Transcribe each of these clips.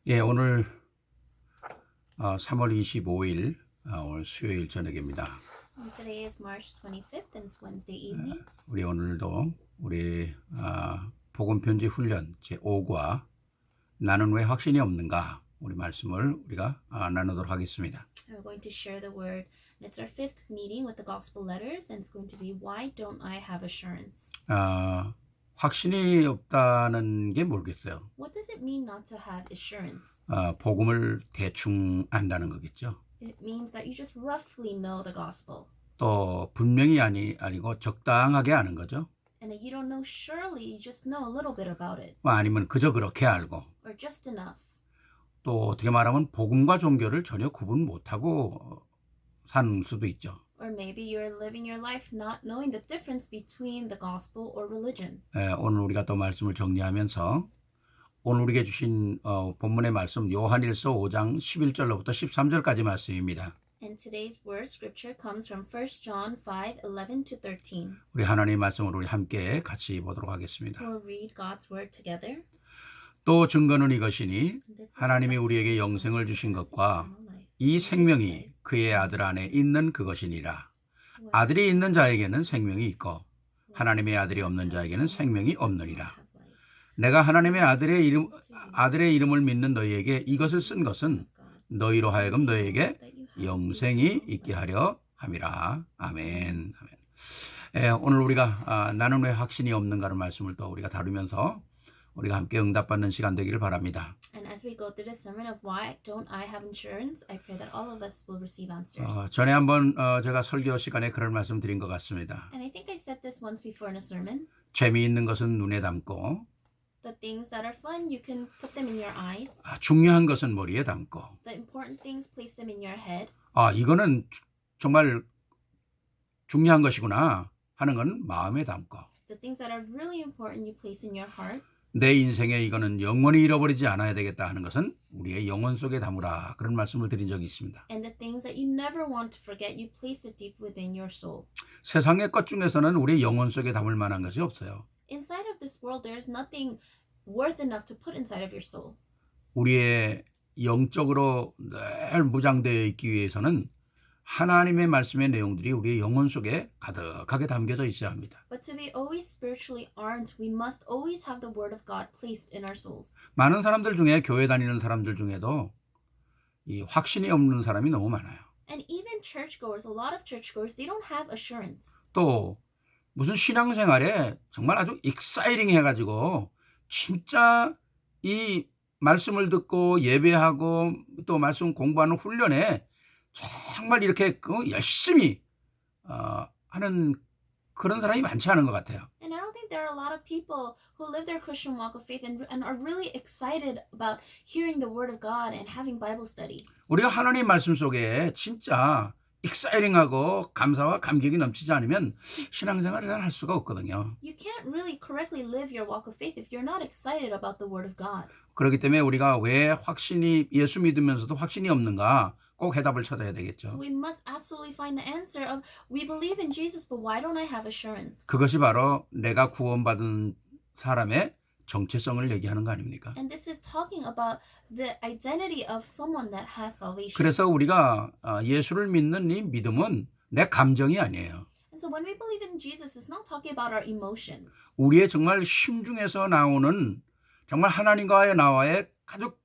예, 오늘 3월 25일 오늘 수요일 저녁입니다. Today is March 25th and it's Wednesday evening. 우리 오늘도 우리 복음 편지 훈련 제5과 나는 왜 확신이 없는가 우리 말씀을 우리가 나누도록 하겠습니다. We're going to share the word. And it's our fifth meeting with the gospel letters and it's going to be why don't I have assurance? 확신이 없다는 게 모르겠어요. What does it mean not to have assurance? 복음을 대충 안다는 거겠죠. It means that you just roughly know the gospel. 또 분명히 아니고 적당하게 아는 거죠. And that you don't know surely, you just know a little bit about it. 아니면 그저 그렇게 알고 Or just enough. 또 어떻게 말하면 복음과 종교를 전혀 구분 못하고 사는 수도 있죠. Or maybe you're living your life not knowing the difference between the gospel or religion. 오늘 우리가 또 말씀을 정리하면서 오늘 우리에게 주신 본문의 말씀 요한일서 5장 11절로부터 13절까지 말씀입니다. And today's word scripture comes from 1 John 5:11 to 13. 우리 하나님의 말씀을 우리 함께 같이 보도록 하겠습니다. We'll read God's word together. 또 증거는 이것이니 하나님이 우리에게 영생을 주신 것과 이 생명이 그의 아들 안에 있는 그것이니라. 아들이 있는 자에게는 생명이 있고 하나님의 아들이 없는 자에게는 생명이 없느니라. 내가 하나님의 아들의 이름을 믿는 너희에게 이것을 쓴 것은 너희로 하여금 너희에게 영생이 있게 하려 함이라. 아멘. 오늘 우리가 나는 왜 확신이 없는가를 말씀을 또 우리가 다루면서 우리가 함께 응답받는 시간 되기를 바랍니다. And as we go through the sermon of why don't I have insurance, I pray that all of us will receive answers. 전에 한번 제가 설교 시간에 그런 말씀 드린 것 같습니다. And I think I said this once before in a sermon. 재미있는 것은 눈에 담고 The things that are fun, you can put them in your eyes. 중요한 것은 머리에 담고 The important things, place them in your head. 이거는 정말 중요한 것이구나 하는 건 마음에 담고 The things that are really important, you place in your heart. 내 인생에 이거는 영원히 잃어버리지 않아야 되겠다 하는 것은 우리의 영혼 속에 담으라 그런 말씀을 드린 적이 있습니다. And the things that you never want to forget, you place it deep within your soul. 세상의 것 중에서는 우리의 영혼 속에 담을 만한 것이 없어요. Inside of this world, there is nothing worth enough to put inside of your soul. 우리의 영적으로 늘 무장되어 있기 위해서는 하나님의 말씀의 내용들이 우리의 영혼 속에 가득하게 담겨져 있어야 합니다. But to be always spiritually armed, we must always have the word of God placed in our souls. 많은 사람들 중에 교회 다니는 사람들 중에도 이 확신이 없는 사람이 너무 많아요. And even churchgoers, a lot of churchgoers, they don't have assurance. 또 무슨 신앙생활에 정말 아주 익사이링 해가지고 진짜 이 말씀을 듣고 예배하고 또 말씀 공부하는 훈련에 정말 이렇게 열심히 하는 그런 사람이 많지 않은 것 같아요. And I don't think there are a lot of people who live their Christian walk of faith and are really excited about hearing the word of God and having Bible study. 우리가 하나님의 말씀 속에 진짜 익사이링하고 감사와 감격이 넘치지 않으면 신앙생활을 잘 할 수가 없거든요. You can't really correctly live your walk of faith if you're not excited about the word of God. 그렇기 때문에 우리가 왜 확신이 예수 믿으면서도 확신이 없는가 꼭 해답을 찾아야 되겠죠. So we must absolutely find the answer of we believe in Jesus, but why don't I have assurance? 그것이 바로 내가 구원받은 사람의 정체성을 얘기하는 거 아닙니까? And this is talking about the identity of someone that has salvation. 그래서 우리가 예수를 믿는 이 믿음은 내 감정이 아니에요. And so when we believe in Jesus, it's not talking about our emotions. 우리의 정말 심중에서 나오는 정말 하나님과의 나와의 아주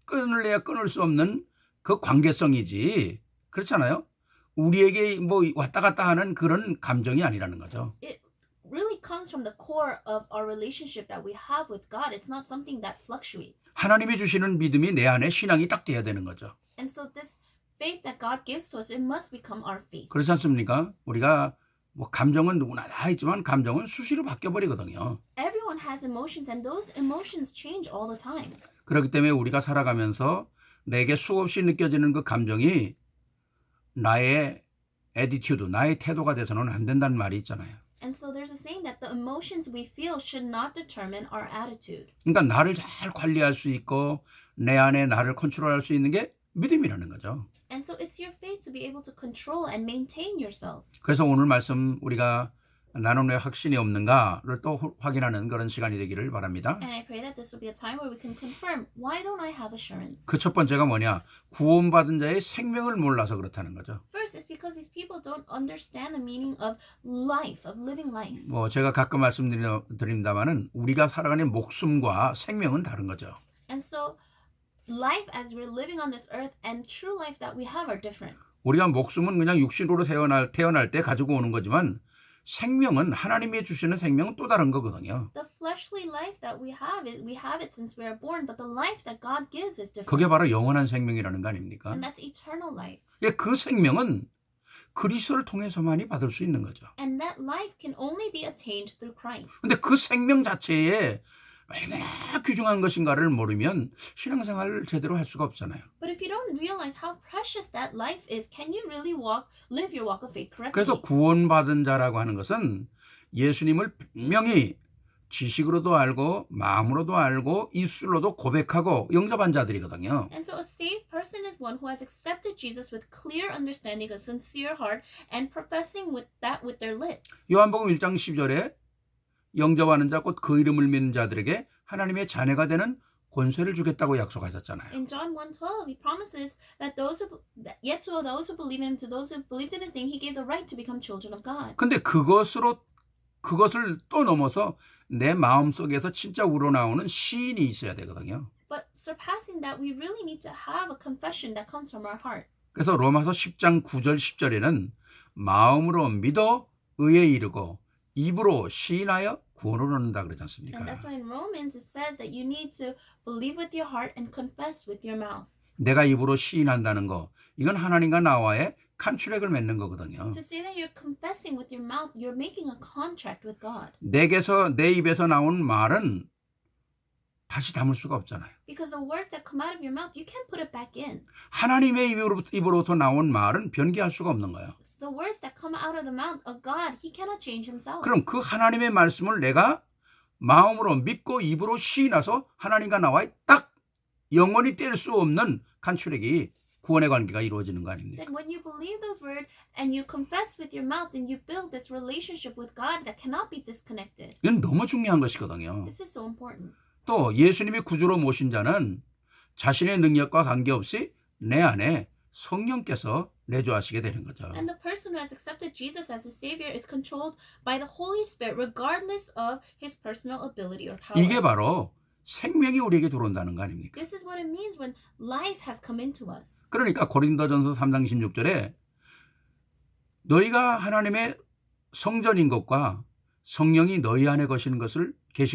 끊을래야 끊을 수 없는 그 관계성이지 그렇잖아요. 우리에게 뭐 왔다 갔다 하는 그런 감정이 아니라는 거죠. It really comes from the core of our relationship that we have with God. It's not something that fluctuates. 하나님이 주시는 믿음이 내 안에 신앙이 딱 돼야 되는 거죠. And so this faith that God gives to us, it must become our faith. 그렇지 않습니까? 우리가 뭐 감정은 누구나 다 있지만 감정은 수시로 바뀌어 버리거든요. Everyone has emotions and those emotions change all the time. 그렇기 때문에 우리가 살아가면서 내게 수없이 느껴지는 그 감정이 나의 애티튜드, 나의 태도가 돼서는 안 된다는 말이 있잖아요. And so there's a saying that the emotions we feel should not determine our attitude. 그러니까 나를 잘 관리할 수 있고 내 안에 나를 컨트롤할 수 있는 게 믿음이라는 거죠. And so it's your faith to be able to control and maintain yourself. 그래서 오늘 말씀 우리가 나는 왜 확신이 없는가를 또 확인하는 그런 시간이 되기를 바랍니다. And I pray that this will be a time where we can confirm, why don't I have assurance? 그 첫 번째가 뭐냐? 구원받은 자의 생명을 몰라서 그렇다는 거죠. First, it's because these people don't understand the meaning of life, of living life. 뭐 제가 가끔 말씀드립니다만은 우리가 살아가는 목숨과 생명은 다른 거죠. And so, life as we're living on this earth and true life that we have are different. 우리가 목숨은 그냥 육신으로 태어날 때 가지고 오는 거지만 생명은 하나님이 주시는 생명은 또 다른 거거든요. The fleshly life that we have it since we are born, but the life that God gives is different. 그게 바로 영원한 생명이라는 거 아닙니까? And that's eternal life. 그 생명은 그리스도를 통해서만이 받을 수 있는 거죠. And that life can only be attained through Christ. 근데 그 생명 자체에 얼마나 귀중한 것인가를 모르면 신앙생활을 제대로 할 수가 없잖아요. But if you don't realize how precious that life is, can you really live your walk of faith correctly? 그래서 구원받은 자라고 하는 것은 예수님을 분명히 지식으로도 알고 마음으로도 알고 입술로도 고백하고 영접한 자들이거든요. And so a saved person is one who has accepted Jesus with clear understanding, a sincere heart, and professing with their lips. 요한복음 1장 10절에 영접하는 자 곧 그 이름을 믿는 자들에게 하나님의 자녀가 되는 권세를 주겠다고 약속하셨잖아요. In John 1:12, he promises that yet to those who believe in him, to those who believed in his name, he gave the right to become children of God. 근데 그것을 또 넘어서 내 마음속에서 진짜 우러나오는 시인이 있어야 되거든요. But surpassing that, we really need to have a confession that comes from our heart. 그래서 로마서 10장 9절 10절에는 마음으로 믿어 의에 이르고 입으로 시인하여 구원을 얻는다 그러지 않습니까? And that's why in Romans it says that you need to believe with your heart and confess with your mouth. 내가 입으로 시인한다는 거 이건 하나님과 나와의 컨트랙을 맺는 거거든요. To say that you're confessing with your mouth, you're making a contract with God. 내 입에서 나온 말은 다시 담을 수가 없잖아요. Because the words that come out of your mouth, you can't put it back in. 하나님의 입으로부터 나온 말은 변개할 수가 없는 거예요. The words that come out of the mouth of God, he cannot change himself. 그럼 그 하나님의 말씀을 내가 마음으로 믿고 입으로 시인해서 하나님과 나와의 딱 영원히 뗄 수 없는 컨트랙이 구원의 관계가 이루어지는 거 아닙니까? Then when you believe those words and you confess with your mouth and you build this relationship with God that cannot be disconnected. 이건 너무 중요한 것이거든요. This is so important. 또 예수님이 구주로 모신 자는 자신의 능력과 관계없이 내 안에 성령께서 내주하시게 되는 거죠. And the person who has accepted Jesus as his Savior is controlled by the Holy Spirit regardless of his personal ability or power. 이게 바로 생명이 우리에게 들어온다는 거 아닙니까? This is what it means when life has come into us. 그러니까 고린도전서 3장 16절에 너희가 하나님의 성전인 것과 성령이 너희 안에 계신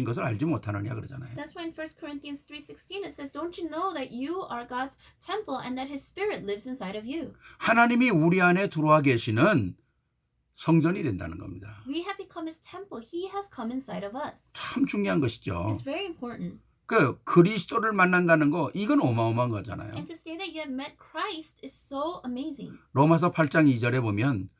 것을 알지 못하느냐 그러잖아요. That's why in 1 Corinthians 3:16 it says, "Don't you know that you are God's temple and that His Spirit lives inside of you?" 하나님이 우리 안에 들어와 계시는 성전이 된다는 겁니다. We have become His temple. He has come inside of us. 참 중요한 것이죠. It's very important. 그리스도를 만난다는 거 이건 어마어마한 거잖아요. And to say that you have met Christ is so amazing. 로마서 8장 2절에 보면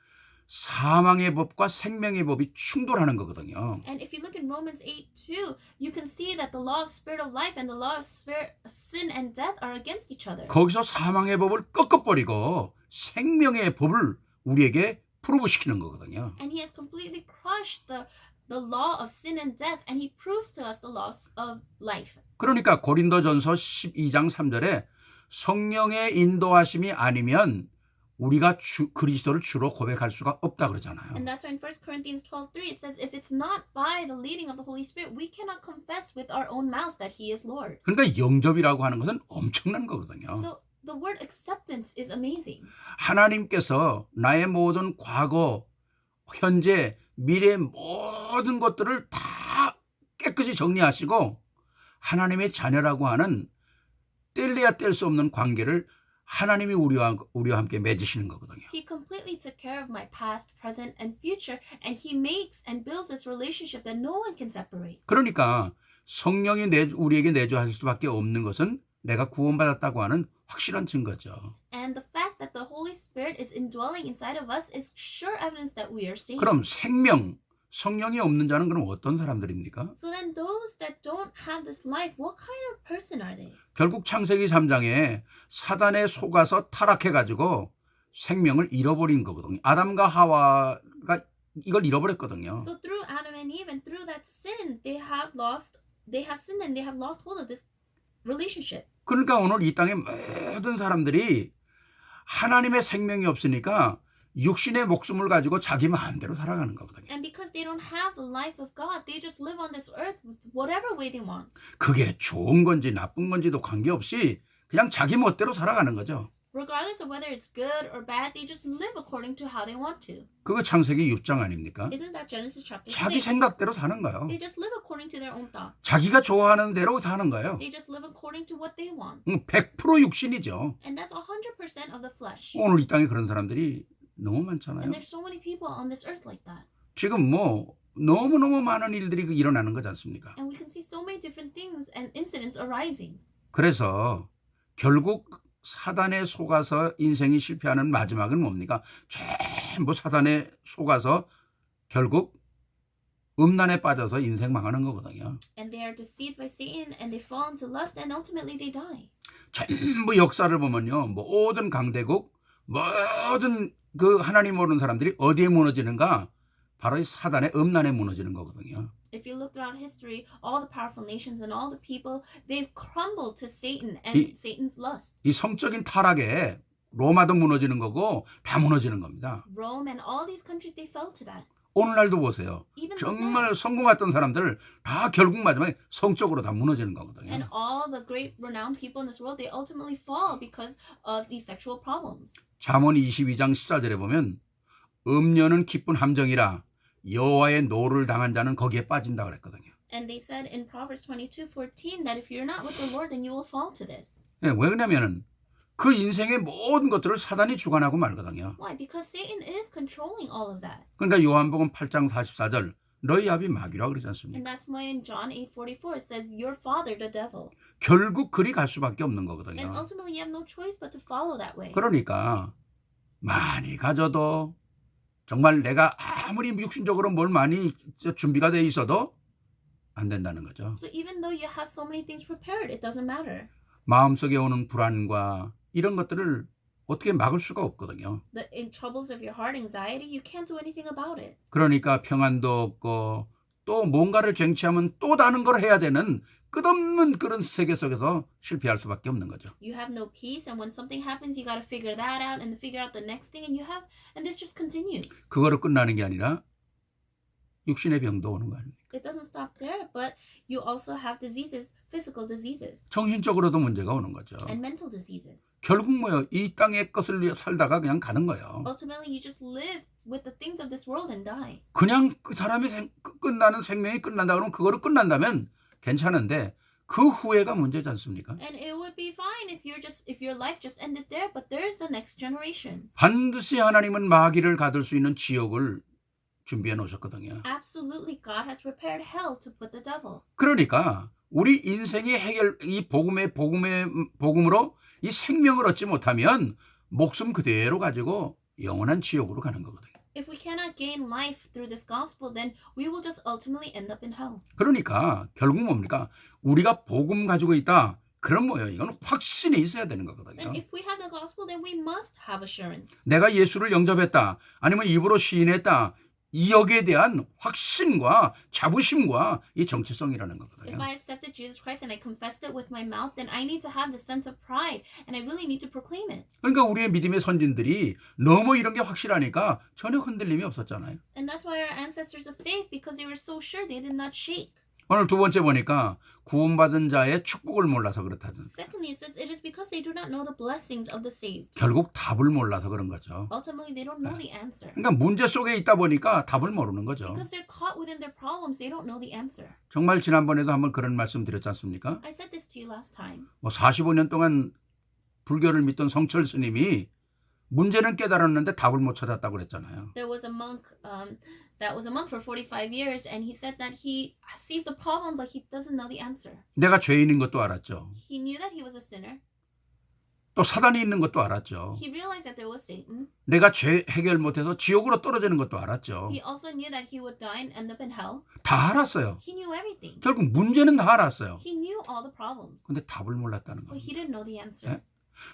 사망의 법과 생명의 법이 충돌하는 거거든요. And if you look in Romans 8:2, you can see that the law of spirit of life and the law of spirit, sin and death are against each other. 거기서 사망의 법을 꺾어버리고 생명의 법을 우리에게 프로브시키는 거거든요. And he has completely crushed the law of sin and death, and he proves to us the laws of life. 그러니까 고린도전서 12장 3절에 성령의 인도하심이 아니면 우리가 그리스도를 주로 고백할 수가 없다 그러잖아요. And that's why in 1 Corinthians 12:3 it says, if it's not by the leading of the Holy Spirit, we cannot confess with our own mouths that He is Lord. 그러니까 영접이라고 하는 것은 엄청난 거거든요. So the word acceptance is amazing. 하나님께서 나의 모든 과거, 현재, 미래 모든 것들을 다 깨끗이 정리하시고 하나님의 자녀라고 하는 뗄래야 뗄 수 없는 관계를 하나님이 우리와 함께 맺으시는 거거든요. He completely took care of my past, present, and future, and He makes and builds this relationship that no one can separate. 그러니까 성령이 우리에게 내주하실 수밖에 없는 것은 내가 구원받았다고 하는 확실한 증거죠. And the fact that the Holy Spirit is indwelling inside of us is sure evidence that we are saved. 그럼 성령이 없는 자는 그럼 어떤 사람들입니까? So then those that don't have this life, what kind of person are they? 결국 창세기 3장에 사단에 속아서 타락해가지고 생명을 잃어버린 거거든요. 아담과 하와가 이걸 잃어버렸거든요. So through Adam and Eve and through that sin, they have sinned and they have lost hold of this relationship. 그러니까 오늘 이 땅의 모든 사람들이 하나님의 생명이 없으니까 육신의 목숨을 가지고 자기 마음대로 살아가는 거거든요. And because they don't have the life of God, they just live on this earth with whatever way they want. 그게 좋은 건지 나쁜 건지도 관계없이 그냥 자기 멋대로 살아가는 거죠. Regardless of whether it's good or bad, they just live according to how they want to. 그거 창세기 6장 아닙니까? Isn't that Genesis chapter 6? 자기 생각대로 사는 거예요. They just live according to their own thoughts. 자기가 좋아하는 대로 사는 거예요. They just live according to what they want. 100% 육신이죠. And that's 100% of the flesh. 오늘 이 땅에 그런 사람들이 너무 많잖아요. And there's so many people on this earth like that. 지금 뭐 너무너무 많은 일들이 일어나는 거지 않습니까? And we can see so many different things and incidents arising. 그래서 결국 사단에 속아서 인생이 실패하는 마지막은 뭡니까? 전부 사단에 속아서 결국 음란에 빠져서 인생 망하는 거거든요. And they are deceived by Satan and they fall into lust and ultimately they die. 전부 역사를 보면요. 모든 강대국, 모든 그 하나님 모르는 사람들이 어디에 무너지는가? 바로 이 사단의 음란에 무너지는 거거든요. If you look throughout history, all the powerful nations and all the people, they've crumbled to Satan and Satan's lust. 이 성적인 타락에 로마도 무너지는 거고 다 무너지는 겁니다. Rome and all these countries, they fell to that. 오늘날도 보세요. Even 정말 성공했던 사람들 다 결국 마지막에 성적으로 다 무너지는 거거든요. And all the great renowned people in this world, they ultimately fall because of these sexual problems. 잠언 22장 14절에 보면 음녀는 기쁜 함정이라 여호와의 노를 당한 자는 거기에 빠진다 그랬거든요. And they said in Proverbs 22:14 that if you're not with the Lord, then you will fall to this. 네, 왜 그러냐면은 그 인생의 모든 것들을 사단이 주관하고 말거든요. Why? Because Satan is controlling all of that. 그러니까 요한복음 8장 44절 너희 아비 마귀라 그러지 And 않습니까? that's why in John 8:44 it says, your father, the devil. 결국 그리 갈 수밖에 없는 And 거거든요. ultimately you have no choice but to follow that way. 그러니까 많이 가져도 정말 내가 아무리 육신적으로 뭘 많이 준비가 돼 있어도 안 된다는 거죠. So even though you have so many things prepared, it doesn't matter. 마음속에 오는 불안과 이런 것들을 어떻게 막을 수가 없거든요. The troubles of your heart, anxiety, you can't do anything about it. 그러니까 평안도 없고 또 뭔가를 쟁취하면 또 다른 걸 해야 되는 끝없는 그런 세계 속에서 실패할 수밖에 없는 거죠. You have no peace, and when something happens, you got to figure that out and figure out the next thing, and this just continues. 그거로 끝나는 게 아니라 육신의 병도 오는 거 아닙니까? It doesn't stop there, but you also have diseases, physical diseases, 정신적으로도 문제가 오는 거죠. and mental diseases. 결국 뭐요? 이 땅의 것을 살다가 그냥 가는 거예요. Ultimately, you just live with the things of this world and die. 그냥 그 사람이 끝나는 생명이 끝난다 그러면 그거로 끝난다면 괜찮은데 그 후회가 문제지 않습니까? And it would be fine if your life just ended there, but there's the next generation. 반드시 하나님은 마귀를 가둘 수 있는 지옥을 준비해 놓으셨거든요. Absolutely, God has prepared hell to put the devil. 그러니까 우리 인생의 이 복음으로 이 생명을 얻지 못하면 목숨 그대로 가지고 영원한 지옥으로 가는 거거든요. If we cannot gain life through this gospel, then we will just ultimately end up in hell. 그러니까 결국 뭡니까? 우리가 복음 가지고 있다. 그럼 뭐예요? 이건 확신이 있어야 되는 거거든요. And if we have the gospel, then we must have assurance. 내가 예수를 영접했다. 아니면 입으로 시인했다. 이 여기에 대한 확신과 자부심과 이 정체성이라는 거거든요. If I accepted Jesus Christ and I confessed it with my mouth, then I need to have the sense of pride, and I really need to proclaim it. 그러니까 우리의 믿음의 선진들이 너무 이런 게 확실하니까 전혀 흔들림이 없었잖아요. And that's why our ancestors of faith, because they were so sure, they did not shake. 오늘 두 번째 보니까 구원받은 자의 축복을 몰라서 그렇다든. Secondly, it says it is because they do not know the blessings of the saved. 결국 답을 몰라서 그런 거죠. Ultimately, they don't know the answer. 그러니까 문제 속에 있다 보니까 답을 모르는 거죠. Because they're caught within their problems, they don't know the answer. 정말 지난번에도 한번 그런 말씀 드렸지 않습니까? I said this to you last time. 45년 동안 불교를 믿던 성철 스님이 문제는 깨달았는데 답을 못 찾았다고 그랬잖아요. There was a monk that was a monk for 45 years, and he said that he sees the problem, but he doesn't know the answer. 내가 죄인인 것도 알았죠. He knew that he was a sinner. 또 사단이 있는 것도 알았죠. He realized that there was Satan. 내가 죄 해결 못해서 지옥으로 떨어지는 것도 알았죠. He also knew that he would die and end up in hell. 다 알았어요. He knew everything. 결국 문제는 다 알았어요. He knew all the problems, 근데 답을 몰랐다는 but 거예요. he didn't know the answer. 네?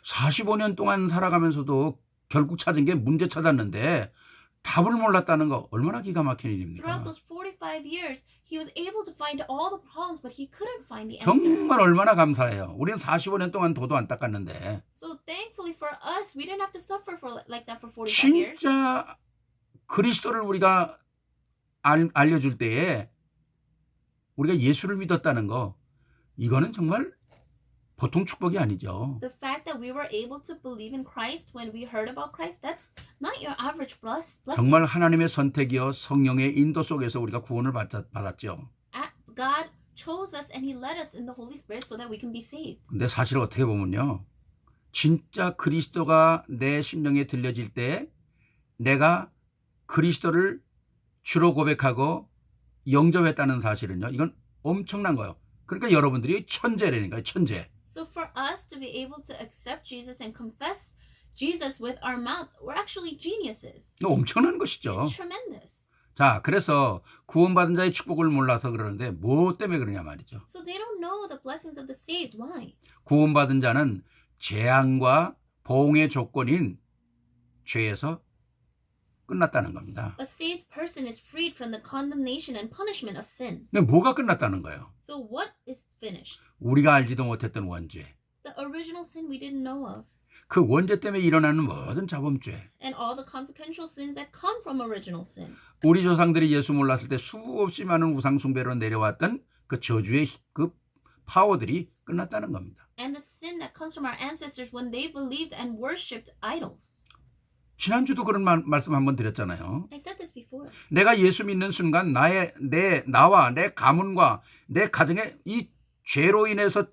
45년 동안 살아가면서도 결국 찾은 게 문제 찾았는데 답을 몰랐다는 거 얼마나 기가 막힌 일입니까? Throughout those 45 years, he was able to find all the problems, but he couldn't find the answer. 정말 얼마나 감사해요. 우리는 45년 동안 도도 안 닦았는데 So thankfully for us, we didn't have to suffer like that for 45 years. 진짜 그리스도를 우리가 알려줄 때에 우리가 예수를 믿었다는 거 이거는 정말 보통 축복이 아니죠. The fact that we were able to believe in Christ when we heard about Christ, that's not your average blessing. 정말 하나님의 선택이요 성령의 인도 속에서 우리가 구원을 받았죠. God chose us and He led us in the Holy Spirit so that we can be saved. 근데 사실 어떻게 보면요. 진짜 그리스도가 내 심령에 들려질 때 내가 그리스도를 주로 고백하고 영접했다는 사실은요. 이건 엄청난 거예요. 그러니까 여러분들이 천재라니까요. 천재. So for us to be able to accept Jesus and confess Jesus with our mouth, we're actually geniuses. 이거 엄청난 것이죠. It's tremendous. 자, 그래서 구원받은 자의 축복을 몰라서 그러는데 뭐 때문에 그러냐 말이죠. So they don't know the blessings of the saved. Why? 구원받은 자는 재앙과 보응의 조건인 죄에서 끝났다는 겁니다. A saved person is freed from the condemnation and punishment of sin. 근데 뭐가 끝났다는 거예요? So what is finished? 우리가 알지도 못했던 원죄. The original sin we didn't know of. 그 원죄 때문에 일어나는 모든 자범죄. And all the consequential sins that come from original sin. 우리 조상들이 예수 몰랐을 때 수없이 많은 우상 숭배로 내려왔던 그 저주의 그 파워들이 끝났다는 겁니다. And the sin that comes from our ancestors when they believed and worshipped idols. 지난주도 그런 말씀 한번 드렸잖아요. I said this before. 내가 예수 믿는 순간 나와 내 가문과 내 가정에 이 죄로 인해서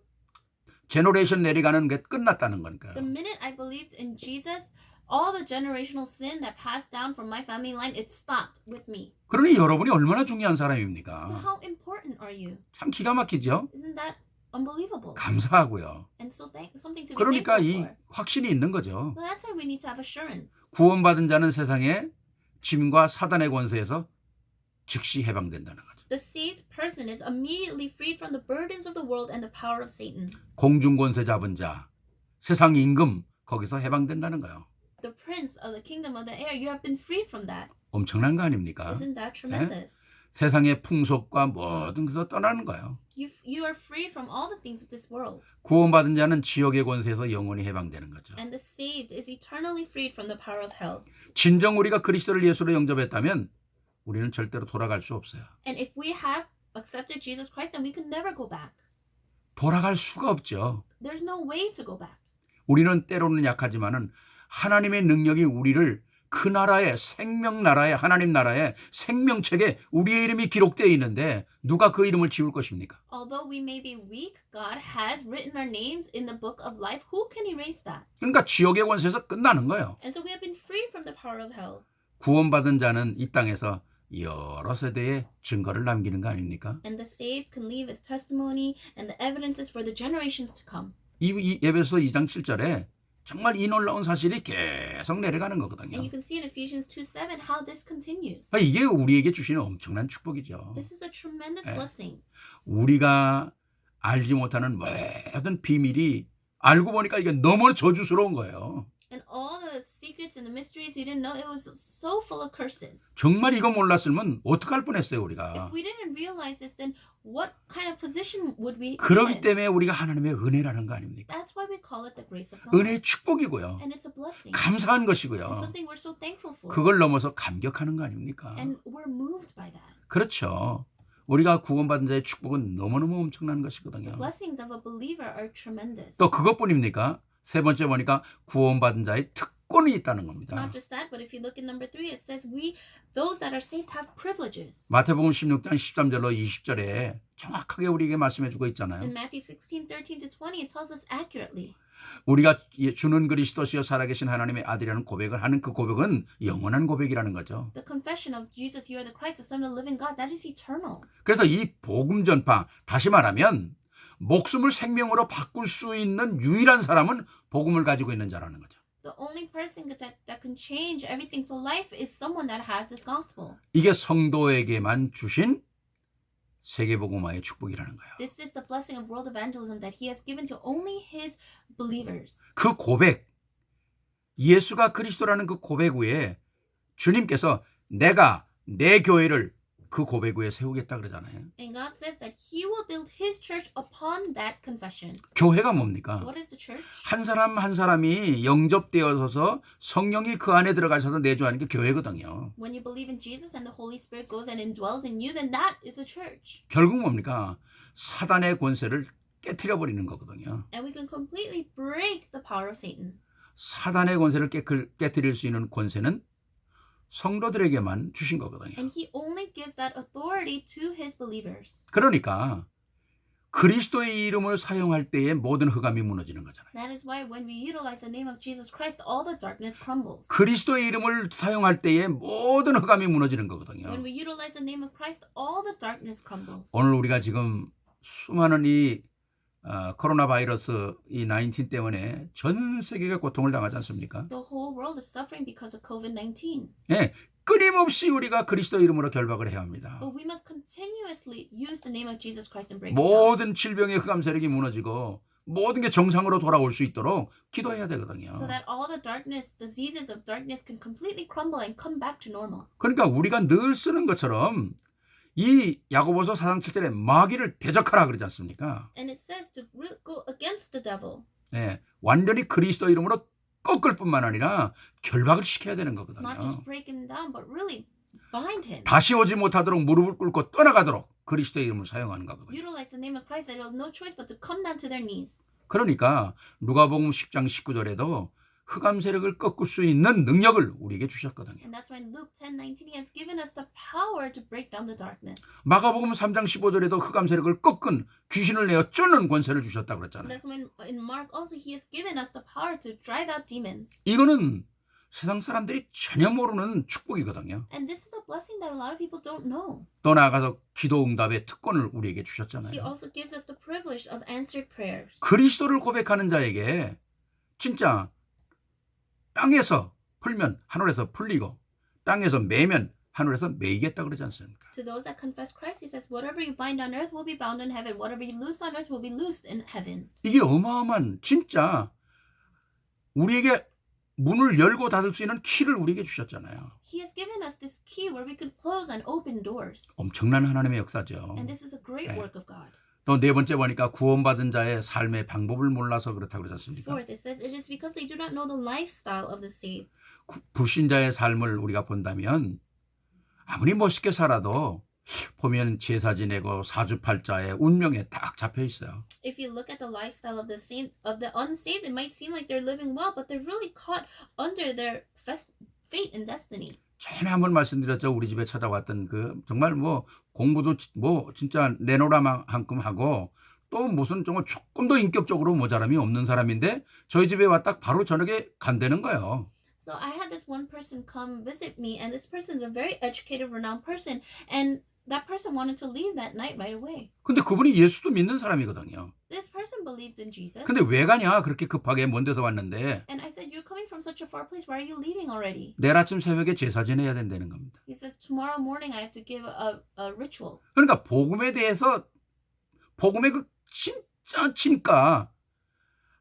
제너레이션 내려가는 게 끝났다는 거니까요. The minute I believed in Jesus, all the generational sin that passed down from my family line, it stopped with me. 그러니 여러분이 얼마나 중요한 So 사람입니까? how important are you? 참 기가 막히죠? Isn't that unbelievable? 감사하고요. And so something to be 그러니까 thankful 이 for. 확신이 있는 거죠. Well, that's why we need to have assurance. 구원받은 자는 세상에 짐과 사단의 권세에서 즉시 해방된다는 거죠. The saved person is immediately freed from the burdens of the world and the power of Satan. 공중 권세 잡은 자, 세상 임금 거기서 해방된다는 거예요. The prince of the kingdom of the air, you have been freed from that. 엄청난 거 아닙니까? Isn't that tremendous? 세상의 풍속과 모든 것을 떠나는 거예요. You are freed from all the things of this world. 구원받은 자는 지옥의 권세에서 영원히 해방되는 거죠. And the saved is eternally freed from the power of hell. 진정 우리가 그리스도를 예수로 영접했다면 우리는 절대로 돌아갈 수 없어요. And if we have accepted Jesus Christ, then we can never go back. 돌아갈 수가 없죠. There's no way to go back. 우리는 때로는 약하지만은 하나님의 능력이 우리를 그 나라의 생명 나라의 하나님 나라의 생명책에 우리의 이름이 기록되어 있는데 누가 그 이름을 지울 것입니까? Although we may be weak, God has written our names in the book of life. Who can erase that? 그러니까 지옥의 권세에서 끝나는 거예요. And so we have been freed from the power of hell. 구원받은 자는 이 땅에서 여러 세대의 증거를 남기는 거 아닙니까? And the saved can leave his testimony and the evidences for the generations to come. 이 에베소 2장 7절에 정말 이 놀라운 사실이 계속 내려가는 거거든요. And you can see in Ephesians 2:7 how this continues. 이게 우리에게 주시는 엄청난 축복이죠. This is a tremendous blessing. 우리가 알지 못하는 모든 비밀이 알고 보니까 이게 너무 저주스러운 거예요. And all the secrets and the mysteries we didn't know, it was so full of curses. 정말 이거 몰랐으면 어떡할 뻔했어요 우리가. If we didn't realize this, then what kind of position would we be 그렇기 in? 때문에 우리가 하나님의 은혜라는 거 아닙니까? That's why we call it the grace of God. 은혜의 축복이고요. And it's a blessing. 감사한 It's 것이고요. something we're so thankful for. 그걸 넘어서 감격하는 거 아닙니까? And we're moved by that. 그렇죠. 우리가 구원받은 자의 축복은 너무너무 엄청난 것이거든요. Blessings of a believer are tremendous. 또 그것뿐입니까? 세 번째 보니까 구원받은 자의 특권이 있다는 겁니다. Not just that, but if you look at number 3, it says those that are saved have privileges. 마태복음 16장 13절로 20절에 정확하게 우리에게 말씀해 주고 있잖아요. In Matthew 16:13-20, it tells us accurately. 우리가 주는 그리스도시여 살아계신 하나님의 아들이라는 고백을 하는 그 고백은 영원한 고백이라는 거죠. The confession of Jesus, you are the Christ, the Son of the living God, that is eternal. 그래서 이 복음 전파, 다시 말하면 목숨을 생명으로 바꿀 수 있는 유일한 사람은 복음을 가지고 있는 자라는 거죠. The only person that can change everything to life is someone that has this gospel. 이게 성도에게만 주신 세계복음화의 축복이라는 거예요. This is the blessing of world evangelism that he has given to only his believers. 그 고백, 예수가 그리스도라는 그 고백 위에 주님께서 내가 내 교회를 그 고백 위에 세우겠다 그러잖아요. And God says that He will build His church upon that confession. 교회가 뭡니까? What is the church? 한 사람 한 사람이 영접되어서 성령이 그 안에 들어가셔서 내주하는 게 교회거든요. When you believe in Jesus and the Holy Spirit goes and indwells in you, then that is a church. 결국 뭡니까? 사단의 권세를 깨트려 버리는 거거든요. And we can completely break the power of Satan. 사단의 권세를 깨트릴 수 있는 권세는 성도들에게만 주신 거거든요. And He only gives that authority to His believers. 그러니까 그리스도의 이름을 사용할 때에 모든 흑암이 무너지는 거잖아요. That is why when we utilize the name of Jesus Christ, all the darkness crumbles. 그리스도의 이름을 사용할 때에 모든 흑암이 무너지는 거거든요. When we utilize the name of Christ, all the darkness crumbles. 오늘 우리가 지금 수많은 이 코로나 바이러스 이 19 때문에 전 세계가 고통을 당하지 않습니까? The whole world is suffering because of COVID-19. 예, 끊임없이 우리가 그리스도 이름으로 결박을 해야 합니다. But we must continuously use the name of Jesus Christ and break it down. 모든 질병의 흑암 세력이 무너지고 모든 게 정상으로 돌아올 수 있도록 기도해야 되거든요. So that all the darkness, diseases of darkness can completely crumble and come back to normal. 그러니까 우리가 늘 쓰는 것처럼 이 야고보서 4장 7절에 마귀를 대적하라 그러지 않습니까? And it says to go against the devil. 예, 완전히 그리스도 이름으로 꺾을 뿐만 아니라 결박을 시켜야 되는 거거든요. Not just break him down, but really bind him. 다시 오지 못하도록 무릎을 꿇고 떠나가도록 그리스도의 이름을 사용하는 거거든요. Utilize the name of Christ, that they have no choice but to come down to their knees. 그러니까 누가복음 10장 19절에도 흑암 세력을 꺾을 수 있는 능력을 우리에게 주셨거든요. And that's why in Luke 10:19 He has given us the power to break down the darkness. 마가복음 3장 15절에도 흑암 세력을 꺾은 귀신을 내어 쫓는 권세를 주셨다 And 그랬잖아요. that's when in Mark also He has given us the power to drive out demons. 이거는 세상 사람들이 전혀 모르는 축복이거든요. And this is a blessing that a lot of people don't know. 또 나아가서 기도 응답의 특권을 우리에게 He 주셨잖아요. also gives us the privilege of answered prayers. 그리스도를 고백하는 자에게 진짜 땅에서 풀면 하늘에서 풀리고 땅에서 매면 하늘에서 매이겠다 그러지 않습니까? To those that confess Christ, He says, whatever you bind on earth will be bound in heaven. Whatever you loose on earth will be loosed in heaven. 이게 어마어마한 진짜 우리에게 문을 열고 닫을 수 있는 키를 우리에게 주셨잖아요. He has given us this key where we can close and open doors. 엄청난 하나님의 역사죠. And this is a great 네. work of God. 또 네 번째 보니까 구원받은 자의 삶의 방법을 몰라서 그렇다고 그러지 않습니까? Fourth, it says, it is because they do not know the lifestyle of the saved. 불신자의 삶을 우리가 본다면 아무리 멋있게 살아도 보면 제사 지내고 사주팔자의 운명에 딱 잡혀 있어요. If you look at the lifestyle of the unsaved, it might seem like they're living well, but they're really caught under their fate and destiny. 전에 한번 말씀드렸죠. 우리 집에 찾아왔던 그 정말 뭐 공부도 뭐 진짜 내노라만큼 하고 또 무슨 정말 조금 더 인격적으로 모자람이 없는 사람인데 저희 집에 왔다 바로 저녁에 간다는 거예요. So I had this one person come visit me, and this person's a very educated, renowned person, and that person wanted to leave that night right away. 근데 그분이 예수도 믿는 사람이거든요. This person believed in Jesus. 근데 왜 가냐? 그렇게 급하게 먼 데서 왔는데 And I said, you're coming from such a far place. Why are you leaving already? 내일 아침 새벽에 제사 지내야 된다는 겁니다. He says, tomorrow morning I have to give a ritual. 그러니까 복음에 대해서 복음의 그 진짜 진가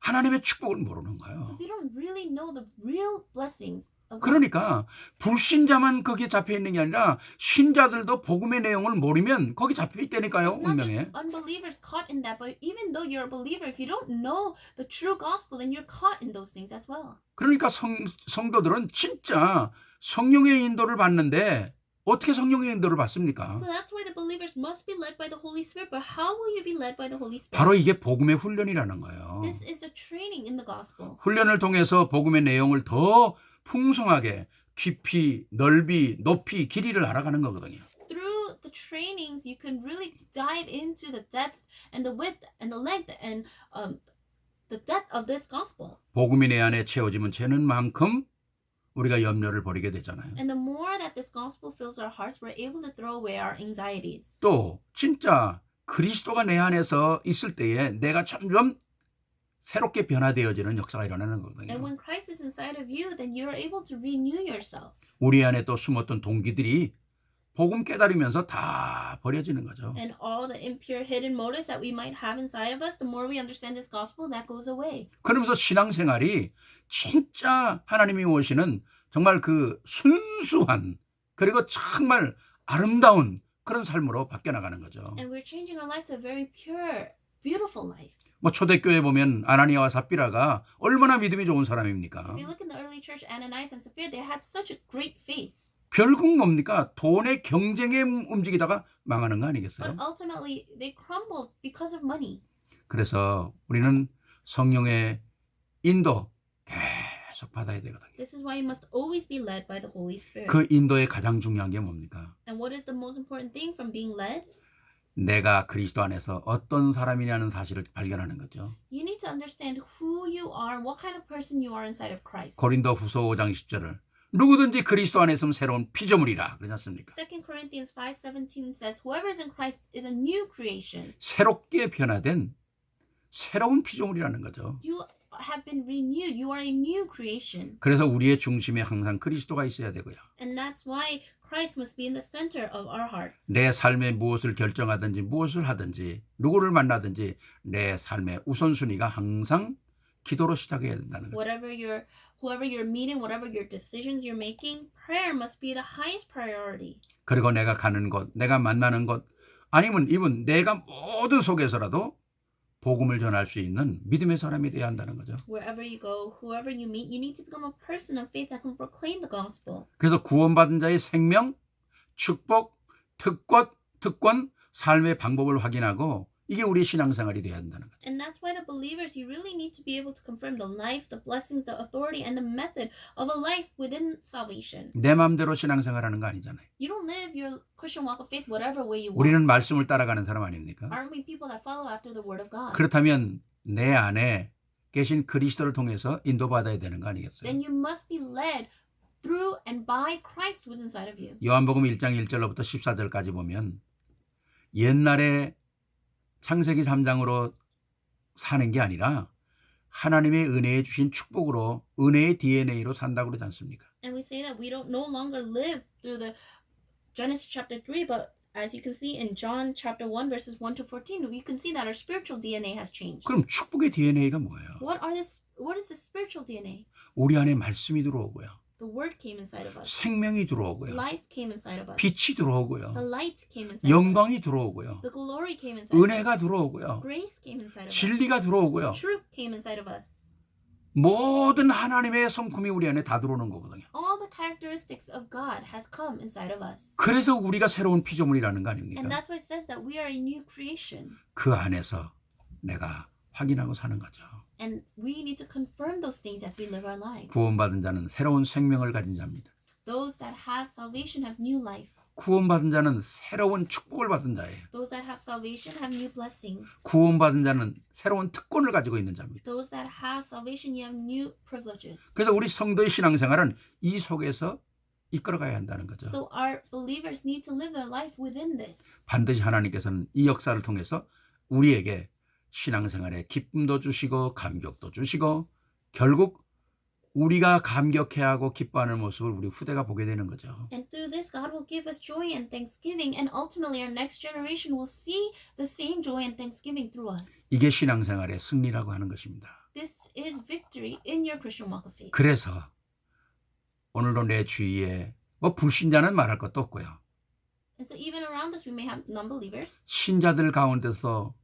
하나님의 축복을 모르는 거예요. So they don't really know the real blessings of God. 그러니까 불신자만 거기에 잡혀 있는 게 아니라 신자들도 복음의 내용을 모르면 거기 잡혀 있다니까요. It's not just 운명에. unbelievers caught in that, but even though you're a believer, if you don't know the true gospel, then you're caught in those things as well. 그러니까 성도들은 진짜 성령의 인도를 받는데 어떻게 성령의 인도를 받습니까? So that's why the believers must be led by the Holy Spirit. But how will you be led by the Holy Spirit? 바로 이게 복음의 훈련이라는 거예요. This is a training in the gospel. 훈련을 통해서 복음의 내용을 더 풍성하게 깊이, 넓이, 높이, 길이를 알아가는 거거든요. Through the trainings, you can really dive into the depth and the width and the length and the depth of this gospel. 복음이 내 안에 채워지면 채는 만큼 우리가 염려를 버리게 되잖아요. And the more that this gospel fills our hearts, we're able to throw away our anxieties. 또 진짜 그리스도가 내 안에서 있을 때에 내가 점점 새롭게 변화되어지는 역사가 일어나는 And 거거든요. when Christ is inside of you, then you're able to renew yourself. 우리 안에 또 숨었던 동기들이 복음 깨달으면서 다 버려지는 거죠. And all the impure hidden motives that we might have inside of us, the more we understand this gospel, that goes away. 그러면서 신앙생활이 진짜 하나님이 오시는 정말 그 순수한 그리고 정말 아름다운 그런 삶으로 바뀌어 나가는 거죠. And we're changing our life to a very pure, beautiful life. 뭐 초대교회 보면 아나니아와 삽비라가 얼마나 믿음이 좋은 사람입니까? If you look in the early church, Ananias and Sapphira, they had such a great faith. 결국 뭡니까? 돈의 경쟁에 움직이다가 망하는 거 But 아니겠어요? ultimately, they crumbled because of money. 그래서 우리는 성령의 인도 계속 받아야 되거든요. This is why you must always be led by the Holy Spirit. 그 인도의 가장 중요한 게 뭡니까? And what is the most important thing from being led? 내가 그리스도 안에서 어떤 사람이냐는 사실을 발견하는 거죠. You need to understand who you are and what kind of person you are inside of Christ. 고린도 후서 5장 10절을 누구든지 그리스도 안에 있으면 새로운 피조물이라 그러지 않습니까? 2 Corinthians 5:17 says, whoever is in Christ is a new creation. 새롭게 변화된 새로운 피조물이라는 거죠. You have been renewed. You are a new creation. 그래서 우리의 중심에 항상 그리스도가 있어야 되고요. And that's why Christ must be in the center of our hearts. 내 삶에 무엇을 결정하든지 무엇을 하든지 누구를 만나든지 내 삶의 우선순위가 항상 기도로 시작해야 된다는 거죠. Whoever you're meeting, whatever your decisions you're making, prayer must be the highest priority. 그리고 내가 가는 곳, 내가 만나는 곳, 아니면 이분 내가 모든 속에서라도 복음을 전할 수 있는 믿음의 사람이 되어야 한다는 거죠. Wherever you go, whoever you meet, you need to become a person of faith that can proclaim the gospel. 그래서 구원받은 자의 생명, 축복, 특권, 삶의 방법을 확인하고 이게 우리의 신앙생활이 되어야 한다는 거죠. And that's why the believers, you really need to be able to confirm the life, the blessings, the authority, and the method of a life within salvation. 내 마음대로 신앙생활하는 거 아니잖아요. You don't live your Christian walk of faith whatever way you want. 우리는 말씀을 따라가는 사람 아닙니까? Aren't we people that follow after the word of God? 그렇다면 내 안에 계신 그리스도를 통해서 인도받아야 되는 거 아니겠어요? Then you must be led through and by Christ who is inside of you. 요한복음 1장 1절로부터 14절까지 보면 옛날에 창세기 3장으로 사는 게 아니라 하나님의 은혜에 주신 축복으로 은혜의 DNA로 산다고 그러지 않습니까? And we say that we don't no longer live through the Genesis chapter 3, but as you can see in John chapter 1 verses 1 to 14, we can see that our spiritual DNA has changed. 그럼 축복의 DNA가 뭐예요? What is the spiritual DNA? 우리 안에 말씀이 들어오고요. The word came inside of us. 생명이 들어오고요. Life came inside of us. 빛이 들어오고요. The light came inside of us. 영광이 들어오고요. The glory came inside of 은혜가 us. 들어오고요. Grace came inside of us. 진리가 들어오고요. Truth came inside of us. 모든 하나님의 성품이 우리 안에 다 들어오는 거거든요. All the characteristics of God has come inside of us. 그래서 우리가 새로운 피조물이라는 거 아닙니까? And that's why it says that we are a new creation. 그 안에서 내가 확인하고 사는 거죠. And we need to confirm those things as we live our lives. 구원받은 자는 새로운 생명을 가진 자입니다. Those that have salvation have new life. 구원받은 자는 새로운 축복을 받은 자예요. Those that have salvation have new blessings. 구원받은 자는 새로운 특권을 가지고 있는 자입니다. Those that have salvation, you have new privileges. 그래서 우리 성도의 신앙생활은 이 속에서 이끌어가야 한다는 거죠. So our believers need to live their life within this. 반드시 하나님께서는 이 역사를 통해서 우리에게 신앙생활에 기쁨도 주시고 감격도 주시고 결국 우리가 감격해하고 기뻐하는 모습을 우리 후대가 보게 되는 거죠. And through this, God will give us joy and thanksgiving, and ultimately our next generation will see the same joy and thanksgiving through us. 이게 신앙생활의 승리라고 하는 것입니다. This is victory in your Christian walk of faith. 그래서 오늘도 내 주위에 뭐 불신자는 말할 것도 없고요. And so even around us, we may have non-believers. 신자들 가운데서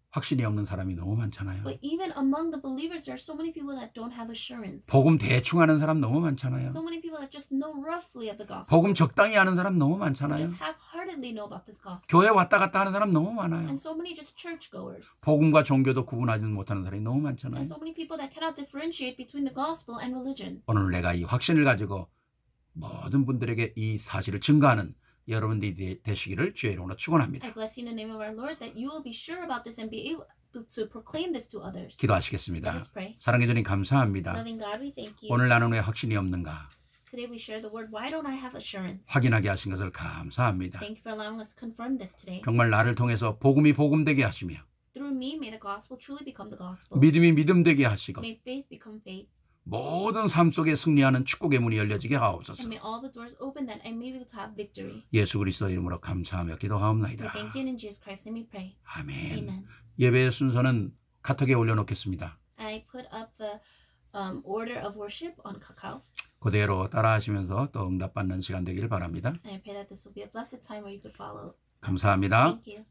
확신이 없는 사람이 너무 많잖아요. But even among the believers, there are so many people that don't have assurance. 복음 대충 하는 사람 너무 많잖아요. So many people that just know roughly of the gospel. 복음 적당히 하는 사람 너무 많잖아요. Just half-heartedly know about this gospel. 교회 왔다 갔다 하는 사람 너무 많아요. And so many just churchgoers. 복음과 종교도 구분하지 못하는 사람이 너무 많잖아요. And so many people that cannot differentiate between the gospel and religion. 오늘 내가 이 확신을 가지고 모든 분들에게 이 사실을 증거하는 여러분들이 되시기를 주의 이름으로 축원합니다. I bless you in the name of our Lord that you will be sure about this and be able to proclaim this to others. 기도하시겠습니다. Let us pray. 사랑해 주님 감사합니다. Loving God, we thank you. 오늘 나는 왜 확신이 없는가 Today we share the word, why don't I have assurance? 확인하게 하신 것을 감사합니다. Thank you for allowing us to confirm this today. 정말 나를 통해서 복음이 복음되게 하시며 Through me, may the gospel truly become the gospel. 믿음이 믿음되게 하시고 May faith become faith. 모든 삶 속에 승리하는 축복의 문이 열려지게 하옵소서. And may all the doors open that I may be able to have victory. 예수 그리스도 이름으로 감사하며 We 기도하옵나이다. thank you and in Jesus Christ's name we pray. 아멘. Amen. 예배의 순서는 카톡에 올려놓겠습니다. I put up the order of worship on Kakao. 그대로 따라하시면서 또 응답받는 시간 되길 바랍니다. And I pray that this will be a blessed time where you could follow. 감사합니다. Thank you.